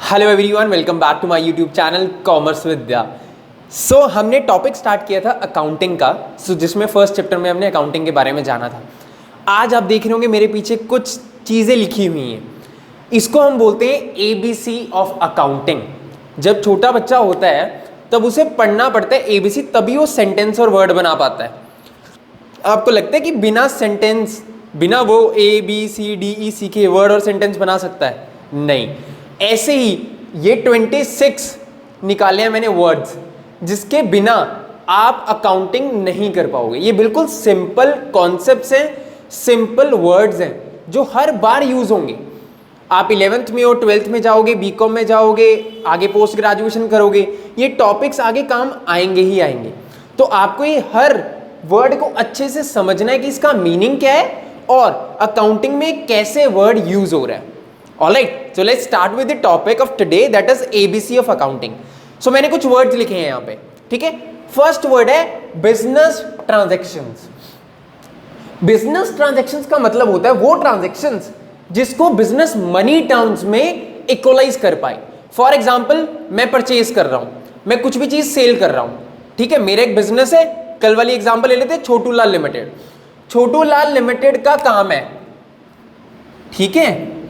Hello everyone, welcome back to my YouTube channel commerce Vidya. हमने topic start किया था accounting का, जिसमें फर्स्ट चैप्टर में हमने अकाउंटिंग के बारे में जाना था। आज आप देख रहे होंगे मेरे पीछे कुछ चीज़ें लिखी हुई हैं, इसको हम बोलते हैं ABC ऑफ अकाउंटिंग। जब छोटा बच्चा होता है तब उसे पढ़ना पड़ता है ABC, तभी वो सेंटेंस और वर्ड बना पाता है। आपको लगता है कि बिना सेंटेंस, बिना वो ABCDE के वर्ड और सेंटेंस बना सकता है? नहीं। ऐसे ही ये 26 निकाले हैं मैंने वर्ड्स, जिसके बिना आप अकाउंटिंग नहीं कर पाओगे। ये बिल्कुल सिंपल कॉन्सेप्ट्स हैं, सिंपल वर्ड्स हैं जो हर बार यूज होंगे। आप 11th में हो, 12th में जाओगे, BCom में जाओगे, आगे पोस्ट ग्रेजुएशन करोगे, ये टॉपिक्स आगे काम आएंगे ही आएंगे। तो आपको ये हर वर्ड को अच्छे से समझना है कि इसका मीनिंग क्या है और अकाउंटिंग में कैसे वर्ड यूज हो रहा है। Alright, so let's start with the topic of today, that is ABC of accounting. So मैंने कुछ वर्ड्स लिखे हैं यहाँ पे, ठीक है। फर्स्ट वर्ड है बिजनेस ट्रांजैक्शंस। बिजनेस ट्रांजैक्शंस का मतलब होता है वो ट्रांजैक्शंस जिसको बिजनेस मनी टर्म्स में इक्वलाइज कर पाए। फॉर एग्जाम्पल, मैं परचेज कर रहा हूं, मैं कुछ भी चीज सेल कर रहा हूं, ठीक है। मेरा एक बिजनेस है, कल वाली एग्जाम्पल ले लेते हैं, छोटू लाल लिमिटेड। छोटू लाल लिमिटेड का काम है, ठीक है,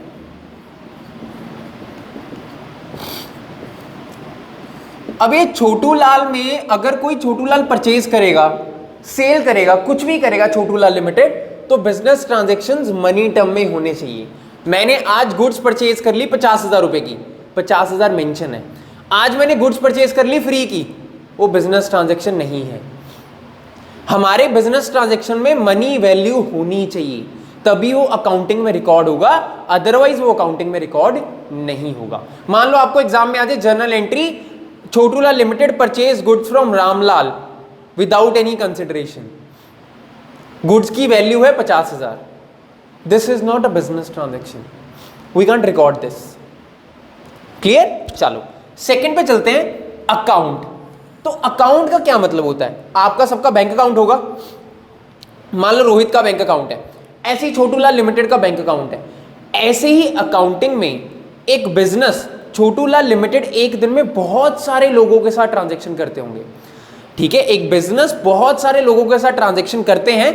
अब ये छोटू लाल में अगर कोई छोटू लाल परचेज करेगा, सेल करेगा, कुछ भी करेगा छोटू लाल लिमिटेड, तो बिजनेस ट्रांजैक्शंस मनी टर्म में होने चाहिए। मैंने आज गुड्स परचेज कर ली 50,000 रुपए की, 50,000 मेंशन है। आज मैंने गुड्स परचेज कर ली फ्री की, वो बिजनेस ट्रांजैक्शन नहीं है। हमारे बिजनेस ट्रांजैक्शन में मनी वैल्यू होनी चाहिए, तभी वो अकाउंटिंग में रिकॉर्ड होगा, अदरवाइज वो अकाउंटिंग में रिकॉर्ड नहीं होगा। मान लो आपको एग्जाम में आ जाए journal entry, Chhotu Lal limited purchase goods from Ramlal without any consideration, goods की वैल्यू है 50,000। This is not a business transaction, we can't record this. Clear? चलो सेकंड पे चलते हैं, अकाउंट। तो अकाउंट का क्या मतलब होता है? आपका सबका बैंक अकाउंट होगा, मान लो रोहित का बैंक अकाउंट है, ऐसे ही छोटू लाल लिमिटेड का बैंक अकाउंट है। ऐसे ही अकाउंटिंग में एक बिजनेस छोटू लाल लिमिटेड एक दिन में बहुत सारे लोगों के साथ ट्रांजैक्शन करते होंगे, ठीक है। एक बिजनेस बहुत सारे लोगों के साथ ट्रांजैक्शन करते हैं,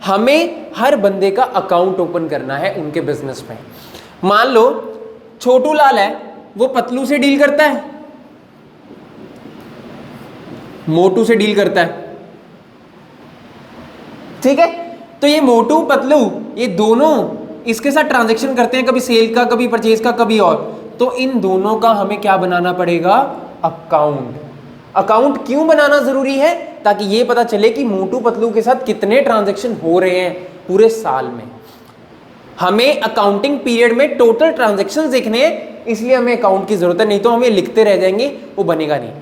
हमें हर बंदे का अकाउंट ओपन करना है उनके बिजनेस में। मान लो छोटू लाल है, वो पतलू से डील करता है, मोटू से डील करता है, ठीक है। तो ये मोटू पतलू, ये दोनों इसके साथ ट्रांजैक्शन करते हैं, कभी सेल का, कभी परचेज का, कभी और। तो इन दोनों का हमें क्या बनाना पड़ेगा? अकाउंट। अकाउंट क्यों बनाना जरूरी है? ताकि ये पता चले कि मोटू पतलू के साथ कितने ट्रांजैक्शन हो रहे हैं पूरे साल में। हमें अकाउंटिंग पीरियड में टोटल ट्रांजैक्शंस देखने हैं, इसलिए हमें अकाउंट की जरूरत है, नहीं तो हम ये लिखते रह जाएंगे, वो बनेगा नहीं।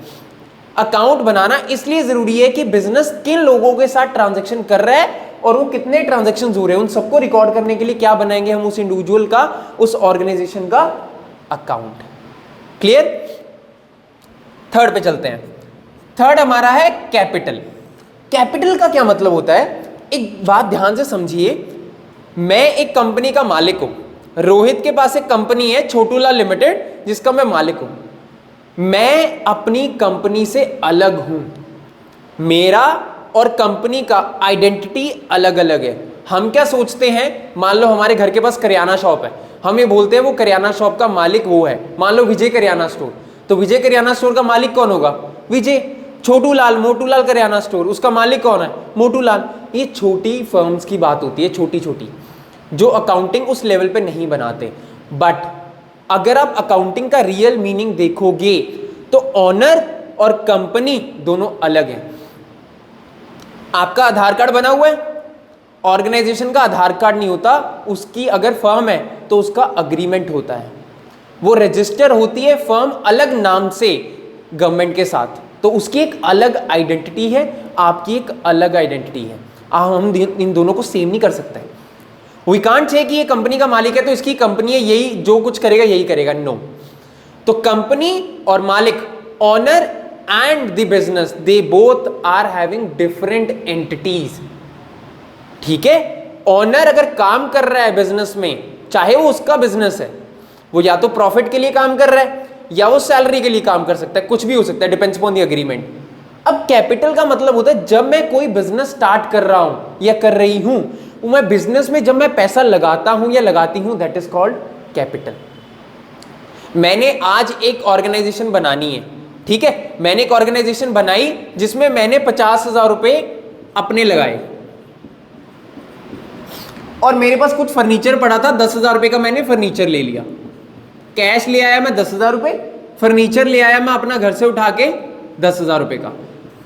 अकाउंट बनाना इसलिए जरूरी है कि बिजनेस किन लोगों के साथ ट्रांजैक्शन कर रहा है और वो कितने ट्रांजैक्शन हो रहे हैं, उन सबको रिकॉर्ड करने के लिए क्या बनाएंगे हम? उस इंडिविजुअल का, उस ऑर्गेनाइजेशन का अकाउंट। क्लियर? थर्ड पे चलते हैं। थर्ड हमारा है कैपिटल। कैपिटल का क्या मतलब होता है? एक बात ध्यान से समझिए, मैं एक कंपनी का मालिक हूं, रोहित के पास एक कंपनी है छोटू लाल लिमिटेड जिसका मैं मालिक हूं। मैं अपनी कंपनी से अलग हूं, मेरा और कंपनी का आइडेंटिटी अलग अलग है। हम क्या सोचते हैं, मान लो हमारे घर के पास करियाना शॉप है, हम ये बोलते हैं वो करियाना शॉप का मालिक वो है, मान लो विजय करियाना स्टोर, तो विजय करियाना स्टोर का मालिक कौन होगा? विजय। छोटू लाल, मोटू लाल करियाना स्टोर, उसका मालिक कौन है? मोटू लाल। ये छोटी फर्म्स की बात होती है, छोटी छोटी, जो अकाउंटिंग उस लेवल पे नहीं बनाते। बट अगर आप अकाउंटिंग का रियल मीनिंग देखोगे तो ऑनर और कंपनी दोनों अलग हैं। आपका आधार कार्ड बना हुआ है, ऑर्गेनाइजेशन का आधार कार्ड नहीं होता, उसकी अगर फर्म है तो उसका अग्रीमेंट होता है, वो रजिस्टर होती है फर्म अलग नाम से गवर्नमेंट के साथ, तो उसकी एक अलग आइडेंटिटी है, आपकी एक अलग आइडेंटिटी है। हम इन दोनों को सेम नहीं कर सकते। वी कांट से कि ये कंपनी का मालिक है तो इसकी कंपनी है, यही जो कुछ करेगा यही करेगा, नो। तो कंपनी और मालिक, owner and the business, they both are having different entities, ठीक है। ऑनर अगर काम कर रहा है बिजनेस में, चाहे वो उसका बिजनेस है, वो या तो प्रॉफिट के लिए काम कर रहा है या वो सैलरी के लिए काम कर सकता है, कुछ भी हो सकता है, डिपेंड्स अपॉन द एग्रीमेंट। अब कैपिटल का मतलब होता है जब मैं कोई बिजनेस स्टार्ट कर रहा हूं या कर रही हूं, मैं बिजनेस में जब मैं पैसा लगाता हूं या लगाती हूं, दैट इज कॉल्ड कैपिटल। मैंने आज एक ऑर्गेनाइजेशन बनानी है, ठीक है, मैंने एक ऑर्गेनाइजेशन बनाई जिसमें मैंने 50,000 रुपए अपने लगाए और मेरे पास कुछ फर्नीचर पड़ा था, 10,000 रुपए का मैंने फर्नीचर ले लिया, कैश ले आया मैं 10,000 रुपए, फर्नीचर ले आया मैं अपना घर से उठा के 10,000 रुपए का,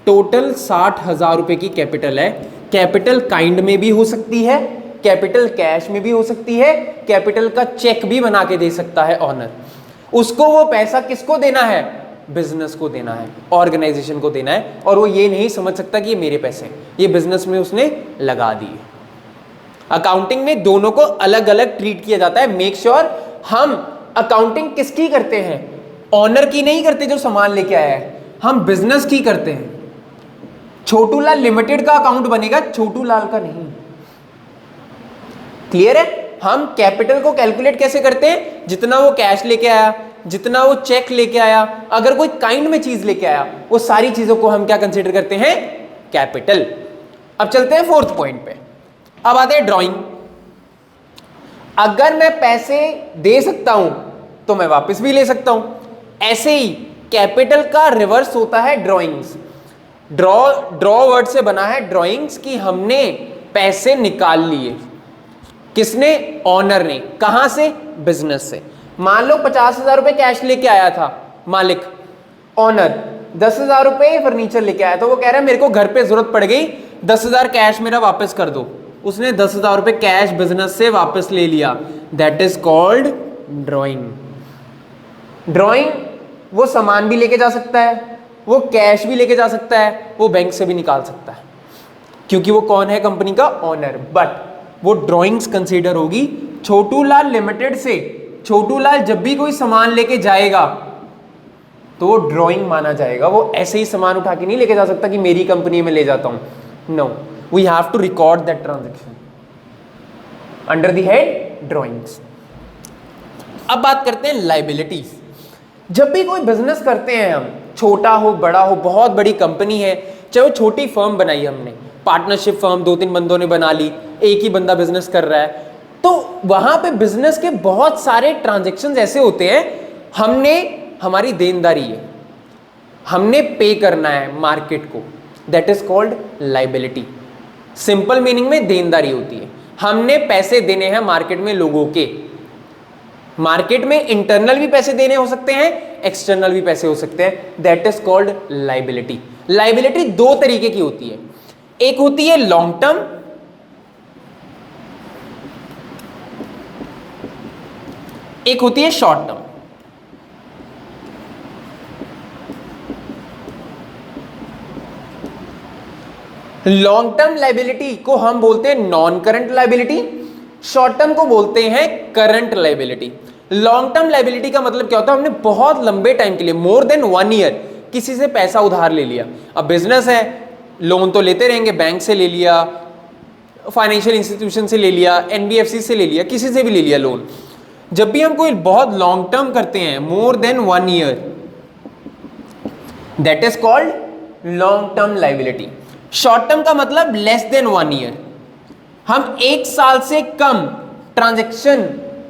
टोटल 60,000 रुपए की कैपिटल है। कैपिटल काइंड में भी हो सकती है, कैपिटल कैश में भी हो सकती है, कैपिटल का चेक भी बना के दे सकता है ऑनर। उसको वो पैसा किसको देना है? बिजनेस को देना है, ऑर्गेनाइजेशन को देना है, और वो ये नहीं समझ सकता कि ये मेरे पैसे हैं, ये बिजनेस में उसने लगा दिए। अकाउंटिंग में दोनों को अलग अलग ट्रीट किया जाता है। मेक श्योर हम अकाउंटिंग किसकी करते हैं? ऑनर की नहीं करते जो सामान लेके आया है, हम बिजनेस की करते हैं। छोटू लाल लिमिटेड का अकाउंट बनेगा, छोटू लाल का नहीं। क्लियर है? हम कैपिटल को कैलकुलेट कैसे करते हैं? जितना वो कैश लेके आया, जितना वो चेक लेके आया, अगर कोई काइंड में चीज लेके आया, वो सारी चीजों को हम क्या कंसीडर करते हैं? कैपिटल। अब चलते हैं फोर्थ पॉइंट पे। अब आते हैं ड्राइंग। अगर मैं पैसे दे सकता हूं तो मैं वापस भी ले सकता हूं, ऐसे ही कैपिटल का रिवर्स होता है ड्राइंग्स। ड्रॉ वर्ड से बना है ड्राइंग्स, कि हमने पैसे निकाल लिए। किसने? ऑनर ने। कहां से? बिजनेस से। मान लो 50,000 रुपए कैश लेके आया था मालिक, ऑनर 10,000 रुपए फर्नीचर लेके आया, तो वो कह रहा है मेरे को घर पे जरूरत पड़ गई, 10,000 कैश मेरा वापस कर दो। उसने 10,000 रुपए कैश बिजनेस से वापस ले लिया, that is called drawing. Drawing वो सामान भी लेके जा सकता है, वो कैश भी लेके जा सकता है, वो बैंक से भी निकाल सकता है, क्योंकि वो कौन है? कंपनी का ऑनर। बट वो ड्राइंग्स कंसीडर होगी। छोटू लाल लिमिटेड से छोटू लाल जब भी कोई सामान लेके जाएगा तो वो ड्राइंग माना जाएगा। वो ऐसे ही सामान उठा के नहीं लेके जा सकता कि मेरी कंपनी में ले जाता हूं। No, we have to record that transaction under the head drawings. अब बात करते हैं लायबिलिटीज। जब भी कोई बिजनेस करते हैं हम, छोटा हो बड़ा हो, बहुत बड़ी कंपनी है, चाहे वो छोटी फर्म बनाई हमने, पार्टनरशिप फर्म 2-3 बंदों ने बना ली, एक ही बंदा बिजनेस कर रहा है, तो वहां पे बिजनेस के बहुत सारे ट्रांजैक्शंस ऐसे होते हैं, हमने हमारी देनदारी है, हमने पे करना है मार्केट को, that is called liability. Simple meaning में देनदारी होती है, हमने पैसे देने हैं मार्केट में लोगों के। मार्केट में इंटरनल भी पैसे देने हो सकते हैं, एक्सटर्नल भी पैसे हो सकते हैं, that is called liability. Liability दो तरीके की होती है, एक होती है लॉन्ग टर्म, एक होती है short term. Long term liability को हम बोलते हैं non current liability, short term को बोलते हैं current liability. Long term liability का मतलब क्या होता है? हमने बहुत लंबे टाइम के लिए, मोर देन 1 ईयर, किसी से पैसा उधार ले लिया। अब बिजनेस है, लोन तो लेते रहेंगे, बैंक से ले लिया, फाइनेंशियल इंस्टीट्यूशन से ले लिया, एनबीएफसी से ले लिया, किसी से भी ले लिया लोन। जब भी हम कोई बहुत लॉन्ग टर्म करते हैं, more than 1 year, that is called long term liability. Short term का मतलब लेस देन 1 ईयर, हम 1 साल से कम ट्रांजैक्शन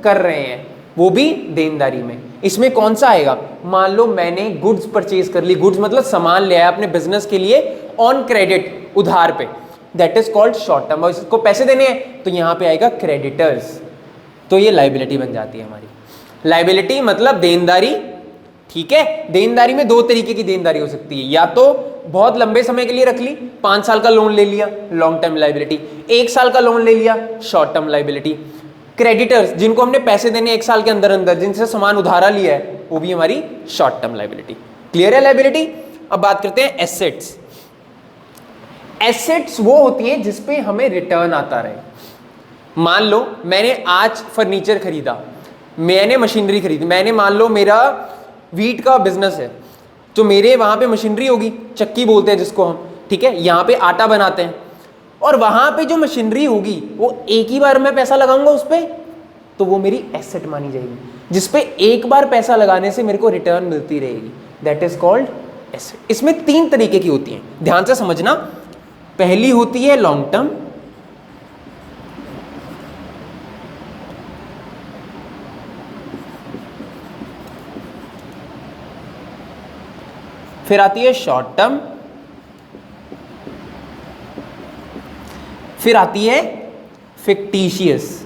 कर रहे हैं, वो भी देनदारी में। इसमें कौन सा आएगा? मान लो मैंने गुड्स परचेज कर ली, गुड्स मतलब सामान ले आया अपने बिजनेस के लिए ऑन क्रेडिट, उधार पे, that is called short term. और इसको पैसे देने हैं तो यहां पे आएगा क्रेडिटर्स, तो ये लायबिलिटी बन जाती है हमारी। लायबिलिटी मतलब देनदारी, ठीक है। देनदारी में 2 तरीके की देनदारी हो सकती है, या तो बहुत लंबे समय के लिए रख ली, 5 साल का लोन ले लिया, लॉन्ग टर्म लायबिलिटी, 1 साल का लोन ले लिया, शॉर्ट टर्म लायबिलिटी। क्रेडिटर्स, जिनको हमने पैसे देने 1 साल के अंदर अंदर, जिनसे सामान उधारा लिया है, वो भी हमारी शॉर्ट टर्म लायबिलिटी। क्लियर है लायबिलिटी? अब बात करते हैं एसेट्स। एसेट्स वो होती है जिसपे हमें रिटर्न आता रहे। मान लो मैंने आज फर्नीचर खरीदा, मैंने मशीनरी खरीदी, मैंने मान लो मेरा वीट का बिजनेस है, तो मेरे वहां पे मशीनरी होगी, चक्की बोलते हैं जिसको हम, ठीक है। यहाँ पे आटा बनाते हैं, और वहां पे जो मशीनरी होगी वो एक ही बार मैं पैसा लगाऊंगा उस पर, तो वो मेरी एसेट मानी जाएगी, जिसपे एक बार पैसा लगाने से मेरे को रिटर्न मिलती रहेगी, दैट इज कॉल्ड एसेट। इसमें 3 तरीके की होती हैं, ध्यान से समझना। पहली होती है लॉन्ग टर्म, फिर आती है शॉर्ट टर्म, फिर आती है फिक्टिशियस।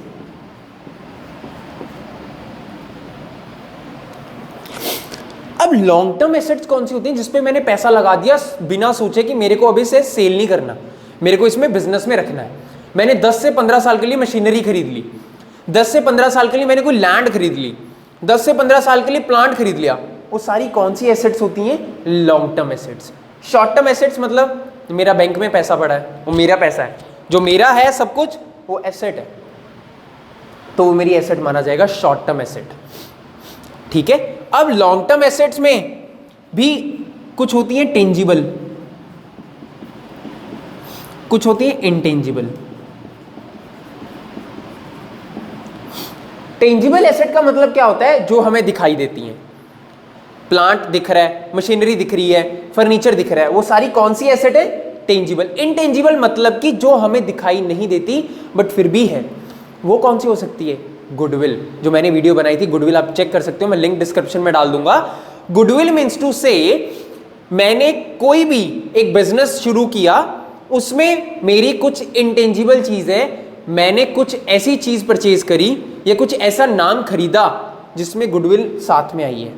अब लॉन्ग टर्म एसेट्स कौन सी होती हैं? जिसपे मैंने पैसा लगा दिया बिना सोचे कि मेरे को अभी से सेल नहीं करना, मेरे को इसमें बिजनेस में रखना है। मैंने 10 से 15 साल के लिए मशीनरी खरीद ली, 10 से 15 साल के लिए मैंने कोई लैंड खरीद ली, 10 से 15 साल के लिए प्लांट खरीद लिया। वो सारी कौन सी एसेट्स होती हैं? Long term assets. Short term assets मतलब मेरा बैंक में पैसा पड़ा है, वो मेरा पैसा है, जो मेरा है सब कुछ, वो एसेट है, तो वो मेरी एसेट माना जाएगा, शॉर्ट टर्म एसेट। ठीक है। अब लॉन्ग टर्म एसेट्स में भी कुछ होती है टेंजिबल, कुछ होती है इंटेंजिबल। टेंजिबल एसेट का मतलब क्या होता है? जो हमें दिखाई देती हैं, प्लांट दिख रहा है, मशीनरी दिख रही है, फर्नीचर दिख रहा है, वो सारी कौन सी एसेट है? टेंजिबल। इंटेंजिबल मतलब कि जो हमें दिखाई नहीं देती बट फिर भी है, वो कौन सी हो सकती है? गुडविल। जो मैंने वीडियो बनाई थी गुडविल, आप चेक कर सकते हो, मैं लिंक डिस्क्रिप्शन में डाल दूंगा। गुडविल मीन्स टू से मैंने कोई भी एक बिजनेस शुरू किया, उसमें मेरी कुछ इंटेंजिबल चीज है, मैंने कुछ ऐसी चीज परचेज करी या कुछ ऐसा नाम खरीदा जिसमें गुडविल साथ में आई है,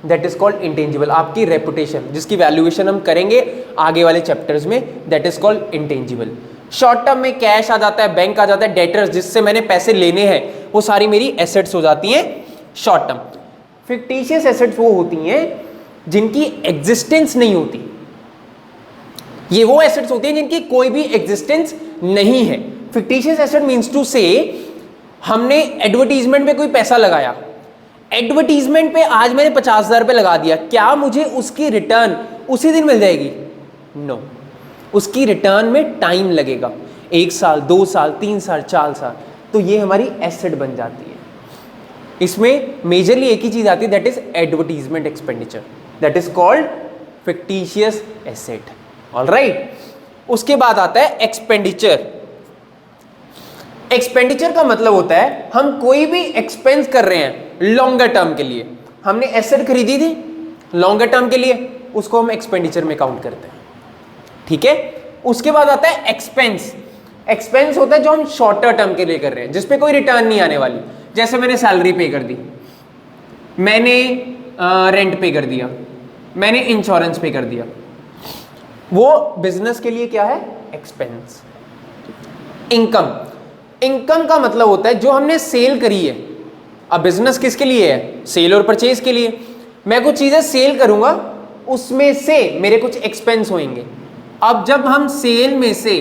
दैट इज कॉल्ड इंटेंजिबल। आपकी रेपुटेशन, जिसकी वैल्यूएशन हम करेंगे आगे वाले चैप्टर्स में, that is called intangible. Short term में कैश आ जाता है, बैंक आ जाता है, डेटर्स जिससे मैंने पैसे लेने हैं, वो सारी मेरी एसेट्स हो जाती हैं शॉर्ट टर्म। फिक्टिशियस एसेट्स वो होती हैं जिनकी एग्जिस्टेंस नहीं होती, ये वो एसेट्स होती हैं जिनकी कोई भी एग्जिस्टेंस नहीं है। फिक्टिशियस एसेट मींस टू से हमने एडवर्टीजमेंट पे कोई पैसा लगाया, एडवर्टीजमेंट पे आज मैंने 50,000 रुपये लगा दिया, क्या मुझे उसकी रिटर्न उसी दिन मिल जाएगी? नो, उसकी रिटर्न में टाइम लगेगा, 1 साल, 2 साल, 3 साल, 4 साल, तो ये हमारी एसेट बन जाती है। इसमें मेजरली एक ही चीज आती है, that is advertisement expenditure, that is called fictitious asset. Alright. उसके बाद आता है एक्सपेंडिचर। एक्सपेंडिचर का मतलब होता है हम कोई भी एक्सपेंस कर रहे हैं लॉन्गर टर्म के लिए, हमने एसेट खरीदी थी लॉन्गर टर्म के लिए, उसको हम एक्सपेंडिचर में काउंट करते हैं। ठीक है। उसके बाद आता है एक्सपेंस। एक्सपेंस होता है जो हम शॉर्टर टर्म के लिए कर रहे हैं, जिसपे कोई रिटर्न नहीं आने वाली, जैसे मैंने सैलरी पे कर दी, मैंने रेंट पे कर दिया, मैंने इंश्योरेंस पे कर दिया, वो बिजनेस के लिए क्या है? एक्सपेंस। इनकम। इनकम का मतलब होता है जो हमने सेल करी है। अब बिजनेस किसके लिए है? सेल और परचेज के लिए। मैं कुछ चीजें सेल करूंगा, उसमें से मेरे कुछ एक्सपेंस होंगे। अब जब हम सेल में से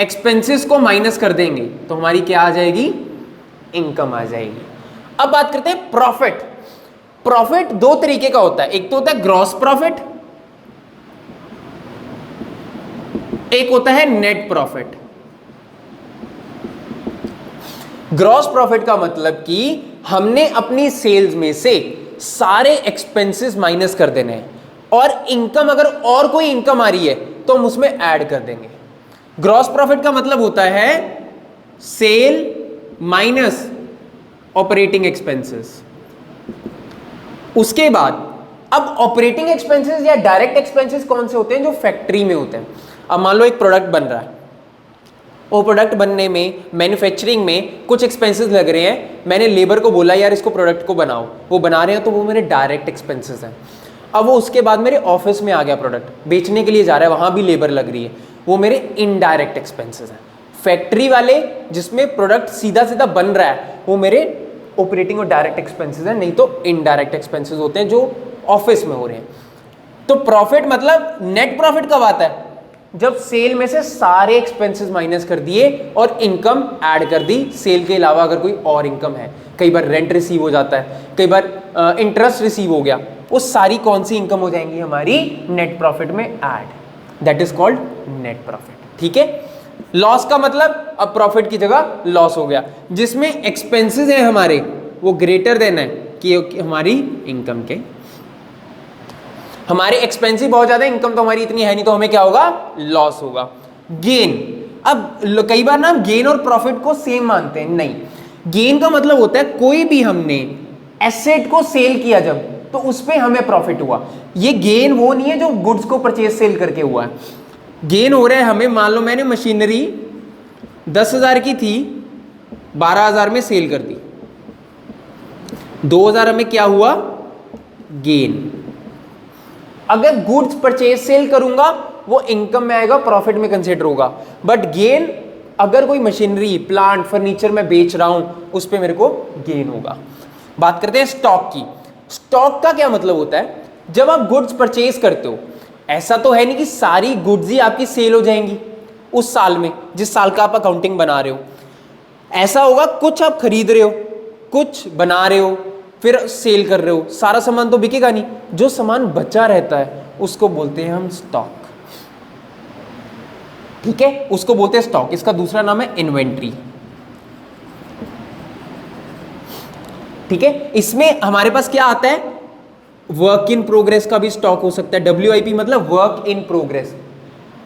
एक्सपेंसेस को माइनस कर देंगे तो हमारी क्या आ जाएगी? इनकम आ जाएगी। अब बात करते हैं प्रॉफिट। प्रॉफिट 2 तरीके का होता है, एक तो होता है ग्रॉस प्रॉफिट, एक होता है नेट प्रॉफिट। ग्रॉस प्रॉफिट का मतलब कि हमने अपनी सेल्स में से सारे एक्सपेंसेस माइनस कर देने हैं, और इनकम अगर और कोई इनकम आ रही है तो हम उसमें ऐड कर देंगे। ग्रॉस प्रॉफिट का मतलब होता है सेल माइनस ऑपरेटिंग एक्सपेंसेस। उसके बाद अब ऑपरेटिंग एक्सपेंसेस या डायरेक्ट एक्सपेंसेस कौन से होते हैं? जो फैक्ट्री में होते हैं। अब मान लो एक प्रोडक्ट बन रहा है, वो प्रोडक्ट बनने में, मैन्युफैक्चरिंग में कुछ एक्सपेंसेस लग रहे हैं, मैंने लेबर को बोला यार इसको प्रोडक्ट को बनाओ, वो बना रहे हैं, तो वो मेरे डायरेक्ट एक्सपेंसेस हैं। अब वो उसके बाद मेरे ऑफिस में आ गया, प्रोडक्ट बेचने के लिए जा रहा है, वहाँ भी लेबर लग रही है, वो मेरे इनडायरेक्ट एक्सपेंसेस हैं। फैक्ट्री वाले जिसमें प्रोडक्ट सीधा सीधा बन रहा है, वो मेरे ऑपरेटिंग और डायरेक्ट एक्सपेंसेस हैं, नहीं तो इनडायरेक्ट एक्सपेंसेस होते हैं जो ऑफिस में हो रहे हैं। तो प्रॉफिट मतलब नेट प्रॉफिट कब आता है? जब सेल में से सारे एक्सपेंसेस माइनस कर दिए और इनकम ऐड कर दी, सेल के अलावा अगर कोई और इनकम है, कई बार रेंट रिसीव हो जाता है, कई बार इंटरेस्ट रिसीव हो गया, वो सारी कौन सी इनकम हो जाएंगी? हमारी नेट प्रॉफिट में add, that is called net profit. ठीक है। लॉस का मतलब अब प्रॉफिट की जगह लॉस हो गया, जिसमें एक्सपेंसेस हैं हमारे वो ग्रेटर देन है कि हमारी इनकम के। हमारे एक्सपेंसिव बहुत ज्यादा, इनकम तो हमारी इतनी है नहीं, तो हमें क्या होगा, लॉस होगा। गेन, अब कई बार ना हम गेन और प्रॉफिट को सेम मानते हैं, नहीं। गेन का मतलब होता है कोई भी हमने एसेट को सेल किया जब, तो उस पे हमें प्रॉफिट हुआ। ये गेन वो नहीं है जो गुड्स को परचेज सेल करके हुआ है। गेन हो रहा है हमें, मान लो मैंने मशीनरी 10,000 की थी, 12,000 में सेल कर दी, 2,000 हमें क्या हुआ, गेन। अगर गुड्स परचेज सेल करूंगा वो इनकम में आएगा, प्रॉफिट में कंसीडर होगा। बट गेन, अगर कोई मशीनरी, प्लांट, फर्नीचर में बेच रहा हूं, उस पे मेरे को गेन होगा। बात करते हैं स्टॉक की। स्टॉक का क्या मतलब होता है, जब आप गुड्स परचेज करते हो, ऐसा तो है नहीं कि सारी गुड्स ही आपकी सेल हो जाएंगी उस साल में, जिस साल का आप अकाउंटिंग बना रहे हो। ऐसा होगा कुछ आप खरीद रहे हो, कुछ बना रहे हो, फिर सेल कर रहे हो, सारा सामान तो बिकेगा नहीं। जो सामान बचा रहता है उसको बोलते हैं हम स्टॉक, ठीक है, उसको बोलते हैं स्टॉक। इसका दूसरा नाम है इन्वेंट्री, ठीक है। इसमें हमारे पास क्या आता है, वर्क इन प्रोग्रेस का भी स्टॉक हो सकता है। WIP मतलब वर्क इन प्रोग्रेस।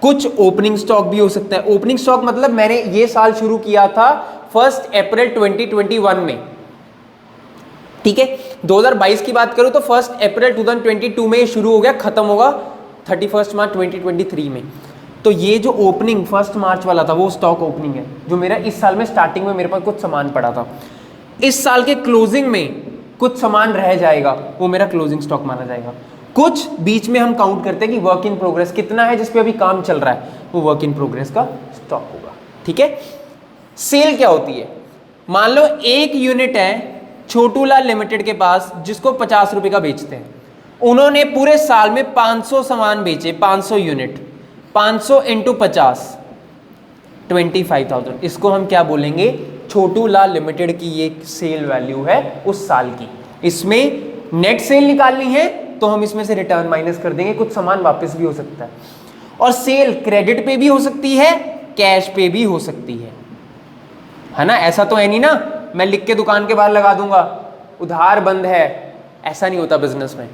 कुछ ओपनिंग स्टॉक भी हो सकता है। ओपनिंग स्टॉक मतलब मैंने ये साल शुरू किया था 1 अप्रैल 2021 में, ठीक है। 2022 की बात करूं तो 1 अप्रैल 2022 में ये शुरू हो गया, खत्म होगा 31 मार्च 2023 में। तो ये जो ओपनिंग 1 मार्च वाला था वो स्टॉक ओपनिंग है, जो मेरा इस साल में स्टार्टिंग में मेरे पास कुछ सामान पड़ा था। इस साल के क्लोजिंग में कुछ सामान रह जाएगा, वो मेरा क्लोजिंग स्टॉक माना जाएगा। कुछ बीच में हम काउंट करते हैं कि वर्क इन प्रोग्रेस कितना है, जिसपे अभी काम चल रहा है, वो वर्क इन प्रोग्रेस का स्टॉक होगा, ठीक है। सेल क्या होती है, मान लो एक यूनिट है छोटूलाल लिमिटेड के पास, जिसको 50 रुपए का बेचते हैं। उन्होंने पूरे साल में 500 सामान बेचे, 500 यूनिट, 500 इंटू 50, 25,000। इसको हम क्या बोलेंगे, छोटूलाल लिमिटेड की ये सेल वैल्यू है उस साल की। इसमें नेट सेल निकालनी है तो हम इसमें से रिटर्न माइनस कर देंगे, कुछ सामान वापस भी हो सकता है। और सेल क्रेडिट पे भी हो सकती है, कैश पे भी हो सकती है ना। ऐसा तो है नहीं ना मैं लिख के दुकान के बाहर लगा दूंगा उधार बंद है, ऐसा नहीं होता बिजनेस में।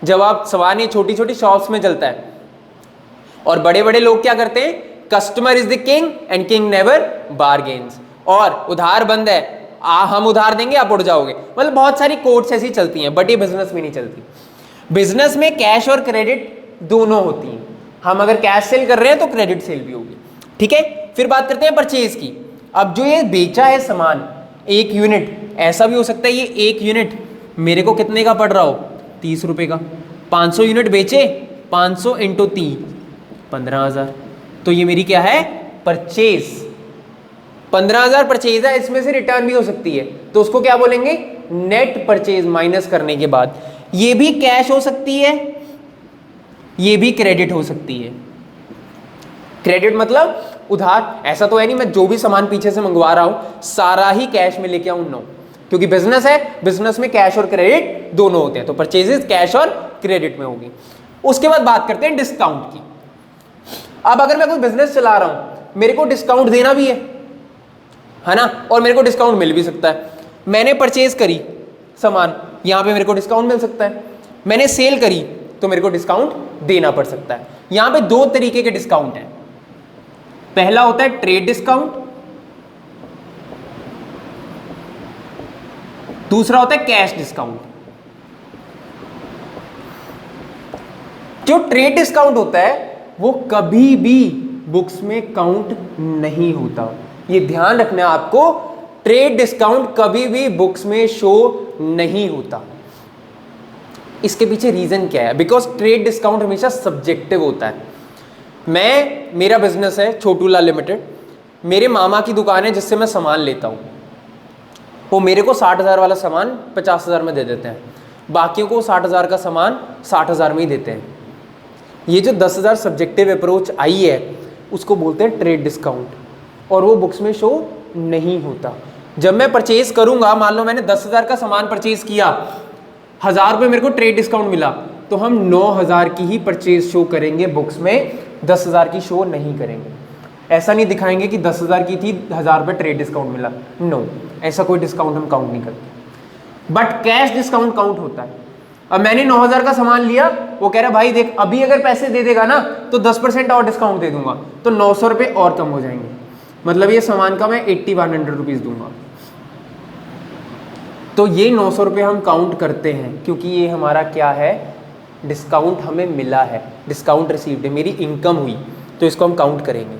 जब आप सामान ये छोटी छोटी शॉप्स में चलता है, और बड़े बड़े लोग क्या करते हैं, customer is the king and king never bargains. और उधार बंद है, हम उधार देंगे आप उड़ जाओगे, मतलब बहुत सारी कोट्स ऐसी चलती हैं, बट ये बिजनेस में नहीं चलती। बिजनेस में कैश और क्रेडिट दोनों होती हैं। हम अगर कैश सेल कर रहे हैं तो क्रेडिट सेल भी होगी, ठीक है। फिर बात करते हैं परचेज की। अब जो ये बेचा है सामान, एक यूनिट, ऐसा भी हो सकता है ये एक यूनिट मेरे को कितने का पड़ रहा हो, 30 रुपए का। 500 यूनिट बेचे, 500 इंटू 30, 15,000। तो ये मेरी क्या है, परचेज। 15,000 परचेज है, इसमें से रिटर्न भी हो सकती है, तो उसको क्या बोलेंगे, नेट परचेज माइनस करने के बाद। ये भी कैश हो सकती है, ये भी क्रेडिट हो सकती है। क्रेडिट मतलब उधार, ऐसा तो है नहीं मैं जो भी सामान पीछे से मंगवा रहा हूं सारा ही कैश में लेके आऊं, नो, क्योंकि बिजनेस है, बिजनेस में कैश और क्रेडिट दोनों होते हैं, तो परचेजेस कैश और क्रेडिट में होगी। उसके बाद बात करते हैं डिस्काउंट की। अब अगर मैं कोई बिजनेस चला रहा हूं, मेरे को डिस्काउंट देना भी है ना, और मेरे को डिस्काउंट मिल भी सकता है। मैंने परचेज करी सामान, यहां पे मेरे को डिस्काउंट मिल सकता है। मैंने सेल करी तो मेरे को डिस्काउंट देना पड़ सकता है। यहां पे दो तरीके के डिस्काउंट हैं। पहला होता है ट्रेड डिस्काउंट, दूसरा होता है कैश डिस्काउंट। जो ट्रेड डिस्काउंट होता है वो कभी भी बुक्स में काउंट नहीं होता, ये ध्यान रखना है आपको। ट्रेड डिस्काउंट कभी भी बुक्स में शो नहीं होता। इसके पीछे रीजन क्या है, बिकॉज ट्रेड डिस्काउंट हमेशा सब्जेक्टिव होता है। मेरा बिजनेस है छोटूलाल लिमिटेड, मेरे मामा की दुकान है जिससे मैं सामान लेता हूँ, वो मेरे को 60,000 वाला सामान 50,000 में दे देते हैं, बाकियों को 60,000 का सामान 60,000 में ही देते हैं। ये जो 10,000 सब्जेक्टिव अप्रोच आई है उसको बोलते हैं ट्रेड डिस्काउंट, और वो बुक्स में शो नहीं होता। जब मैं परचेज करूंगा, मान लो मैंने 10,000 का सामान परचेज किया, 1,000 रुपये मेरे को ट्रेड डिस्काउंट मिला, तो हम 9,000 की ही परचेज शो करेंगे बुक्स में, 10,000 की शो नहीं करेंगे। ऐसा नहीं दिखाएंगे कि 10,000 की थी, 1,000 रुपये ट्रेड डिस्काउंट मिला, नो, ऐसा कोई डिस्काउंट हम काउंट नहीं करते। बट कैश डिस्काउंट काउंट होता है। अब मैंने 9,000 का सामान लिया, वो कह रहा भाई देख अभी अगर पैसे दे देगा ना तो 10% और डिस्काउंट दे दूंगा, तो 900 रुपये और कम हो जाएंगे, मतलब ये सामान का मैं 8100 रुपीज़ दूंगा। तो ये 900 रुपये हम काउंट करते हैं क्योंकि ये हमारा क्या है, डिस्काउंट हमें मिला है, डिस्काउंट रिसीव्ड है, मेरी इनकम हुई, तो इसको हम काउंट करेंगे।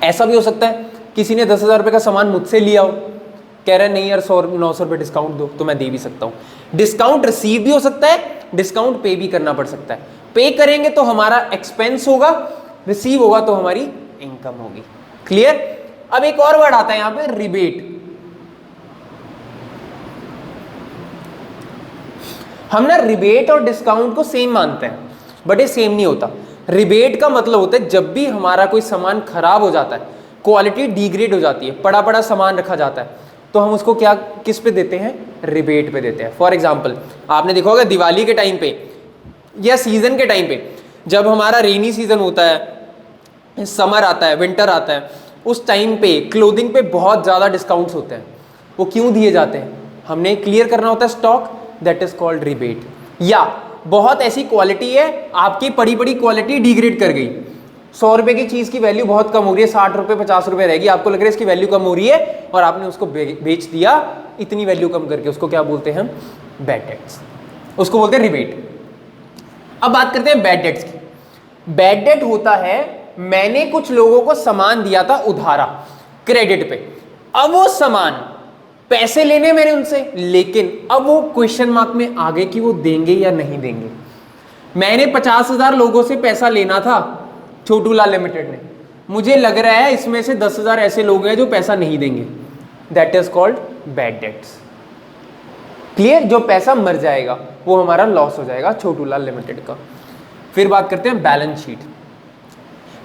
ऐसा भी हो सकता है किसी ने 10,000 रुपये का सामान मुझसे लिया हो, कह रहा है नहीं यार 900 रुपये डिस्काउंट दो, तो मैं दे भी सकता हूँ। डिस्काउंट रिसीव भी हो सकता है, डिस्काउंट पे भी करना पड़ सकता है। पे करेंगे तो हमारा एक्सपेंस होगा, रिसीव होगा तो हमारी इनकम होगी। क्लियर? अब एक और वर्ड आता है यहां पे, रिबेट। हम ना रिबेट और डिस्काउंट को सेम मानते हैं, बट ये सेम नहीं होता। रिबेट का मतलब होता है जब भी हमारा कोई सामान खराब हो जाता है, क्वालिटी डिग्रेड हो जाती है, पड़ा पड़ा सामान रखा जाता है, तो हम उसको क्या किस पे देते हैं, रिबेट पे देते हैं। फॉर एग्जाम्पल आपने देखा होगा दिवाली के टाइम पे या सीजन के टाइम पे, जब हमारा रेनी सीजन होता है, समर आता है, विंटर आता है, उस टाइम पे क्लोथिंग पे बहुत ज़्यादा डिस्काउंट्स होते हैं। वो क्यों दिए जाते हैं, हमने क्लियर करना होता है stock, that is called rebate. या बहुत ऐसी क्वालिटी है, आपकी पड़ी पड़ी क्वालिटी डिग्रेड कर गई, 100 रुपये की चीज़ की वैल्यू बहुत कम हो रही है, 60 रुपये 50 रुपये रहेगी, आपको लग रहा है इसकी वैल्यू कम हो रही है और आपने उसको बेच दिया इतनी वैल्यू कम करके, उसको क्या बोलते हैं हम, बैड डेट्स, उसको बोलते हैं रिबेट। अब बात करते हैं बैड डेट्स की। बैड डेट होता है मैंने कुछ लोगों को सामान दिया था उधारा, क्रेडिट पे, अब वो सामान पैसे लेने मैंने उनसे, लेकिन अब वो क्वेश्चन मार्क में आ गए कि वो देंगे या नहीं देंगे। मैंने 50,000 लोगों से पैसा लेना था छोटू लाल लिमिटेड ने, मुझे लग रहा है इसमें से 10,000 ऐसे लोग हैं जो पैसा नहीं देंगे, that is called bad debts. Clear? जो पैसा मर जाएगा वो हमारा लॉस हो जाएगा छोटू लाल लिमिटेड का। फिर बात करते हैं balance sheet.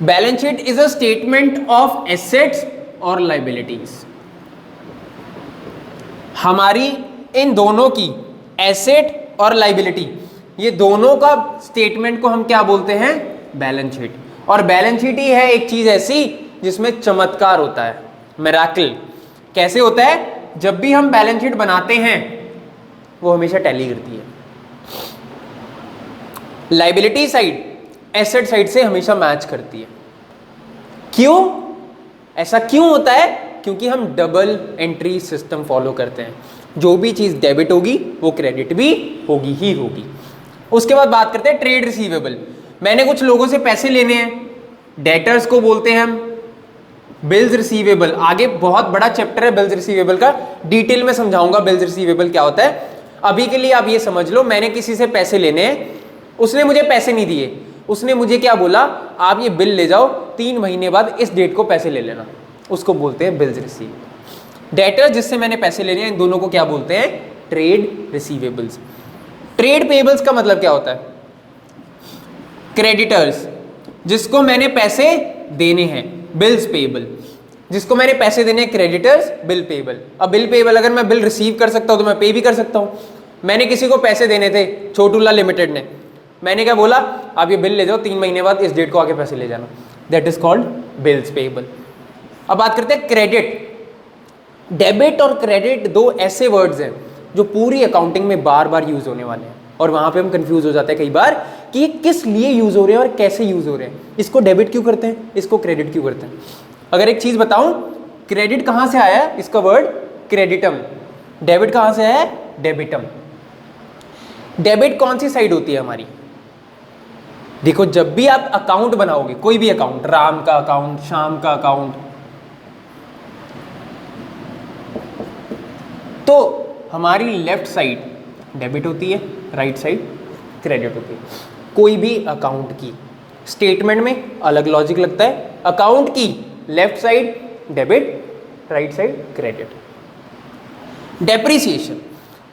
Balance sheet is a statement of assets और लायबिलिटीज। हमारी इन दोनों की, एसेट और लायबिलिटी, ये दोनों का स्टेटमेंट को हम क्या बोलते हैं, बैलेंस शीट। और बैलेंस शीट ही है एक चीज ऐसी जिसमें चमत्कार होता है, मिरेकल। कैसे होता है, जब भी हम बैलेंस शीट बनाते हैं वो हमेशा टैली करती है। लायबिलिटी साइड एसेट साइड से हमेशा मैच करती है। क्यों? ऐसा क्यों होता है? क्योंकि हम डबल एंट्री सिस्टम फॉलो करते हैं, जो भी चीज डेबिट होगी वो क्रेडिट भी होगी ही होगी। उसके बाद बात करते हैं ट्रेड रिसीवेबल। मैंने कुछ लोगों से पैसे लेने हैं, डेटर्स को बोलते हैं हम बिल्स रिसीवेबल। आगे बहुत बड़ा चैप्टर है बिल्स रिसीवेबल का, डिटेल में समझाऊंगा बिल्स रिसीवेबल क्या होता है। अभी के लिए आप ये समझ लो, मैंने किसी से पैसे लेने हैं, उसने मुझे पैसे नहीं दिए, उसने मुझे क्या बोला, आप ये बिल ले जाओ, 3 महीने बाद इस डेट को पैसे ले लेना, उसको बोलते हैं बिल्स रिसीवेबल। डेटर जिससे मैंने पैसे लेने हैं, इन दोनों को क्या बोलते हैं, ट्रेड रिसीवेबल्स। ट्रेड पेबल्स का मतलब क्या होता है, क्रेडिटर्स जिसको मैंने पैसे देने हैं, बिल्स पेबल जिसको मैंने पैसे देने हैं, क्रेडिटर्स, बिल पेबल। अब बिल पेबल, अगर मैं बिल रिसीव कर सकता हूं तो मैं पे भी कर सकता हूं। मैंने किसी को पैसे देने थे, छोटू लाल लिमिटेड ने, मैंने क्या बोला, आप ये बिल ले जाओ, 3 महीने बाद इस डेट को आके पैसे ले जाना, that is called bills payable. अब बात करते हैं क्रेडिट। डेबिट और क्रेडिट दो ऐसे वर्ड्स हैं जो पूरी अकाउंटिंग में बार बार यूज होने वाले हैं, और वहां पे हम कंफ्यूज हो जाते हैं कई बार कि ये किस लिए यूज हो रहे हैं और कैसे यूज हो रहे हैं, इसको डेबिट क्यों करते हैं, इसको क्रेडिट क्यों करते हैं। अगर एक चीज बताऊं, क्रेडिट कहां से आया है, इसका वर्ड क्रेडिटम। डेबिट कहां से आया है, डेबिटम। डेबिट कौन सी साइड होती है हमारी, देखो जब भी आप अकाउंट बनाओगे, कोई भी अकाउंट, राम का अकाउंट, श्याम का अकाउंट, तो हमारी लेफ्ट साइड डेबिट होती है, राइट साइड क्रेडिट होती है। कोई भी अकाउंट की स्टेटमेंट में अलग लॉजिक लगता है, अकाउंट की left side debit, right side credit. Depreciation,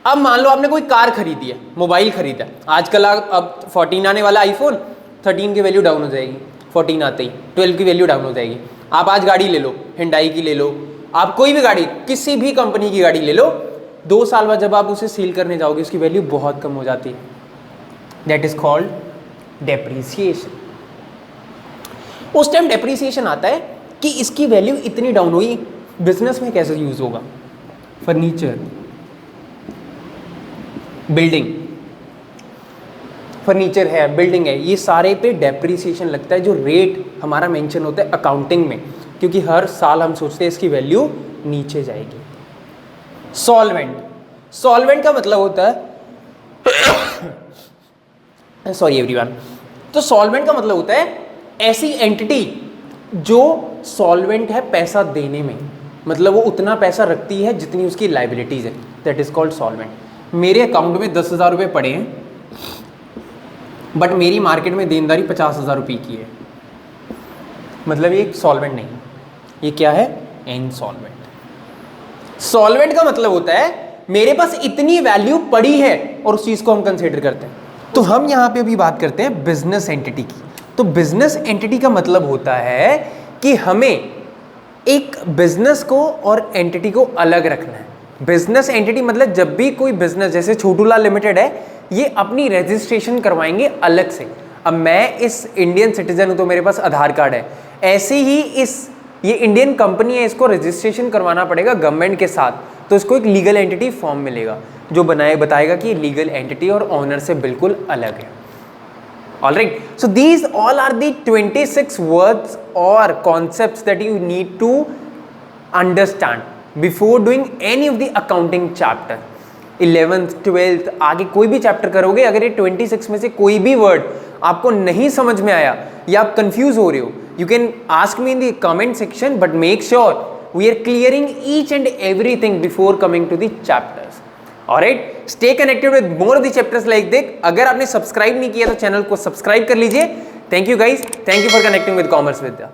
अब मान लो आपने कोई कार खरीदी है, मोबाइल खरीदा, आजकल अब 14 आने वाला आईफोन, 13 की वैल्यू डाउन हो जाएगी, 14 आते ही 12 की वैल्यू डाउन हो जाएगी। आप आज गाड़ी ले लो, हिंडाई की ले लो, आप कोई भी गाड़ी, किसी भी कंपनी की गाड़ी ले लो, 2 साल बाद जब आप उसे सेल करने जाओगे उसकी वैल्यू बहुत कम हो जाती है, दैट इज कॉल्ड डेप्रिसिएशन। उस टाइम डेप्रिसिएशन आता है कि इसकी वैल्यू इतनी डाउन हुई, बिजनेस में कैसे यूज होगा, फर्नीचर, बिल्डिंग, फर्नीचर है, बिल्डिंग है, ये सारे पे डेप्रिसिएशन लगता है, जो रेट हमारा मेंशन होता है अकाउंटिंग में, क्योंकि हर साल हम सोचते हैं इसकी वैल्यू नीचे जाएगी। सॉल्वेंट, सॉल्वेंट का मतलब होता है सॉरी एवरीवन, तो सॉल्वेंट का मतलब होता है ऐसी एंटिटी जो सॉल्वेंट है पैसा देने में, मतलब वो उतना पैसा रखती है जितनी उसकी लाइबिलिटीज है, दैट इज कॉल्ड सॉल्वेंट। मेरे अकाउंट में 10,000 रुपये पड़े हैं, बट मेरी मार्केट में देनदारी 50,000 रुपये की है, मतलब ये सॉल्वेंट नहीं, ये क्या है, इनसॉल्वेंट। सॉल्वेंट का मतलब होता है मेरे पास इतनी वैल्यू पड़ी है और उस चीज को हम कंसीडर करते हैं। तो हम यहां पे अभी बात करते हैं बिजनेस एंटिटी की। तो बिजनेस एंटिटी का मतलब होता है कि हमें एक बिजनेस को और एंटिटी को अलग रखना है। बिजनेस एंटिटी मतलब जब भी कोई बिजनेस, जैसे छोटूलाल लिमिटेड है, ये अपनी रजिस्ट्रेशन करवाएंगे अलग से। अब मैं इस इंडियन सिटीजन हूं तो मेरे पास आधार कार्ड है, ऐसे ही ये इंडियन कंपनी है, इसको रजिस्ट्रेशन करवाना पड़ेगा गवर्नमेंट के साथ, तो इसको एक लीगल एंटिटी फॉर्म मिलेगा जो बताएगा कि ये लीगल एंटिटी और ओनर से बिल्कुल अलग है। Alright, so these all are the 26 words or concepts that you need to understand before doing any of the accounting chapter. 11th, 12th, आगे कोई भी चैप्टर करोगे, अगर ये 26 में से कोई भी वर्ड आपको नहीं समझ में आया या आप कंफ्यूज हो रहे हो, you can ask me in the comment section, but make sure we are clearing each and everything before coming to the chapters. Alright, stay connected with more of the chapters like this. अगर आपने subscribe नहीं किया तो channel को subscribe कर लीजिए। Thank you guys, thank you for connecting with commerce Vidya.